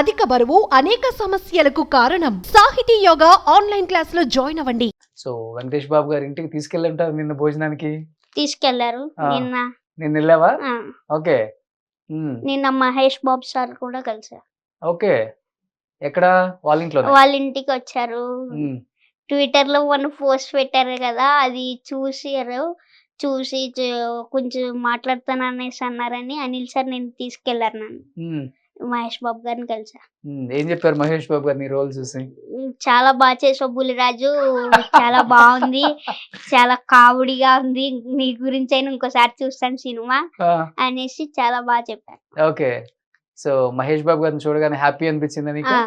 అధిక బరువు అనేక సమస్యలకు కారణం. సాహితీ యోగా ఆన్లైన్ క్లాస్ లో జాయిన్ అవ్వండి. సో వెంకటేష్ బాబు గారి ఇంటికి తీసుకెళ్ళి నిన్న భోజనానికి తీసుకెళ్లారు ఆ. నిన్న. నిన్న వెళ్ళావా? ఆ, ఓకే. నిన్న మహేష్ బాబు సార్ కూడా కలిసారు. ఓకే. ఎక్కడ? వాళ్ళ ఇంట్లో? వాళ్ళ ఇంటికి వచ్చారు. ట్విట్టర్ లో వన్ పోస్ట్ పెట్టారు కదా, అది చూసారు. చూసి కొంచెం మాట్లాడతాను అనేసి అన్నారని అనిల్ సార్ నేను తీసుకెళ్లారు. నన్ను మహేష్ బాబు గారిని కలిసా. ఏం చెప్పారు మహేష్ బాబు గారు నీ రోల్ చూసి? చాలా బాగా చేసావు బుల్లిరాజు, చాలా బాగుంది, చాలా కామెడీగా ఉంది, నీ గురించి అయినా ఇంకోసారి చూస్తాను సినిమా అనేసి చాలా బాగా చెప్పారు. ఓకే. సో మహేష్ బాబు గారిని చూడగానే హ్యాపీ అనిపించిందా నీకు?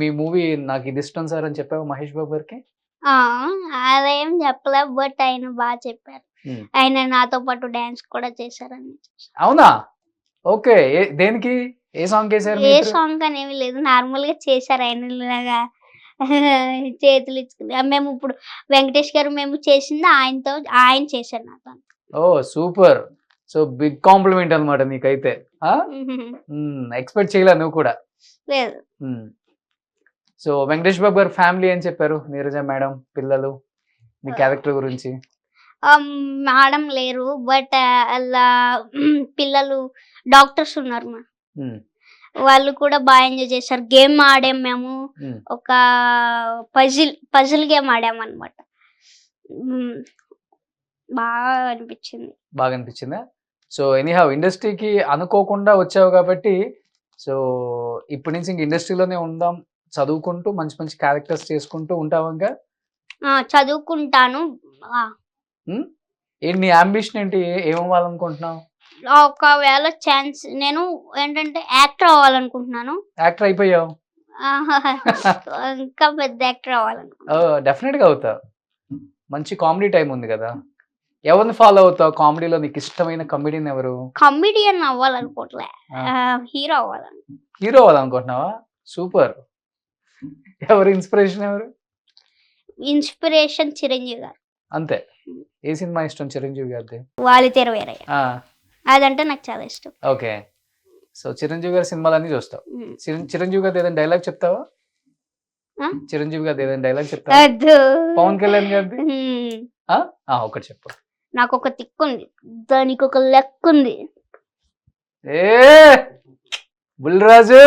మీ మూవీ నాకు ఇది ఇష్టం సార్ అని చెప్పావు మహేష్ బాబు గారికి? అదేం చెప్పలే, బట్ ఆయన బాగా చెప్పారు. ఆయన నాతో పాటు డాన్స్ కూడా చేశారని. అవునా? ఓకే. దేనికి? ఏ సాంగ్ చేశారు? ఏ సాంగ్ అనేవి లేదు, నార్మల్ గా చేశారు. ఆయన లాగా చేతులు ఇచ్చుకుని మేము ఇప్పుడు వెంకటేష్ గారు మేము చేసింది ఆయనతో, ఆయన చేశారు నాతో. ఓ సూపర్. సో బిగ్ కాంప్లిమెంట్ అన్నమాట నీకైతే. ఎక్స్పెక్ట్ చేయలే నువ్వు కూడా? లేదు. సో వెంకటేష్ బాబు గారు ఫ్యామిలీ అని చెప్పారు, నీరజ మేడం, పిల్లలు, నీ క్యారెక్టర్ గురించి? మేడం లేరు, బట్ అలా పిల్లలు డాక్టర్స్ ఉన్నారు. వాళ్ళు కూడా బాగా ఎంజాయ్ చేశారు. గేమ్ ఆడాం మేము, ఒక పజిల్ గేమ్ ఆడాం అనమాట. బాగా అనిపించింది. బాగా అనిపించిందా? సో ఎనీహౌ ఇండస్ట్రీకి అనుకోకుండా వచ్చావు కాబట్టి, సో ఇప్పటి నుంచి ఇంక ఇండస్ట్రీలోనే ఉందాం, చదువుకుంటూ మంచి మంచి క్యారెక్టర్స్ చేసుకుంటూ ఉంటావు ఇంకా? చదువుకుంటాను. ఏంటి నీ అంబిషన్ ఏంటి? ఏమవ్వాలనుకుంటున్నావు? ఒకవేళ ఛాన్స్, నేను ఏంటంటే యాక్టర్ అవ్వాలనుకుంటున్నాను. యాక్టర్ అయిపోయావు? ఇంకా పెద్ద యాక్టర్ అవ్వాలనుకుంటున్నాను. డెఫినెట్ గా అవుతావు. మంచి కామెడీ టైం ఉంది కదా. ఎవరిని ఫాలో అవుతావు కామెడీలో? నీకు ఇష్టమైన కమెడియన్ ఎవరు? కమెడియన్ అవ్వాలనుకోవట్లే, హీరో అవ్వాలను. హీరో అవ్వాలనుకుంటున్నావా? సూపర్. ఎవరు ఇన్స్పిరేషన్? ఎవరు ఇన్స్పిరేషన్? చిరంజీవి గారు. అంతే. ఏ సినిమా ఇష్టం చిరంజీవి గారిది? వాలితేరు వీరయ్య. అదంటే నాకు చాలా ఇష్టం. ఓకే. సో చిరంజీవి గారి సినిమాలన్నీ చూస్తావు. చిరంజీవి గారి ఏదైనా డైలాగ్ చెప్తావా? చిరంజీవి గారి ఏదైనా డైలాగ్ చెప్తావా? పవన్ కళ్యాణ్ గారిది ఒకటి చెప్పు. నాకు ఒక తిక్కు ఉంది, దానికి ఒక లెక్క ఉంది. ఏ బుల్లిరాజు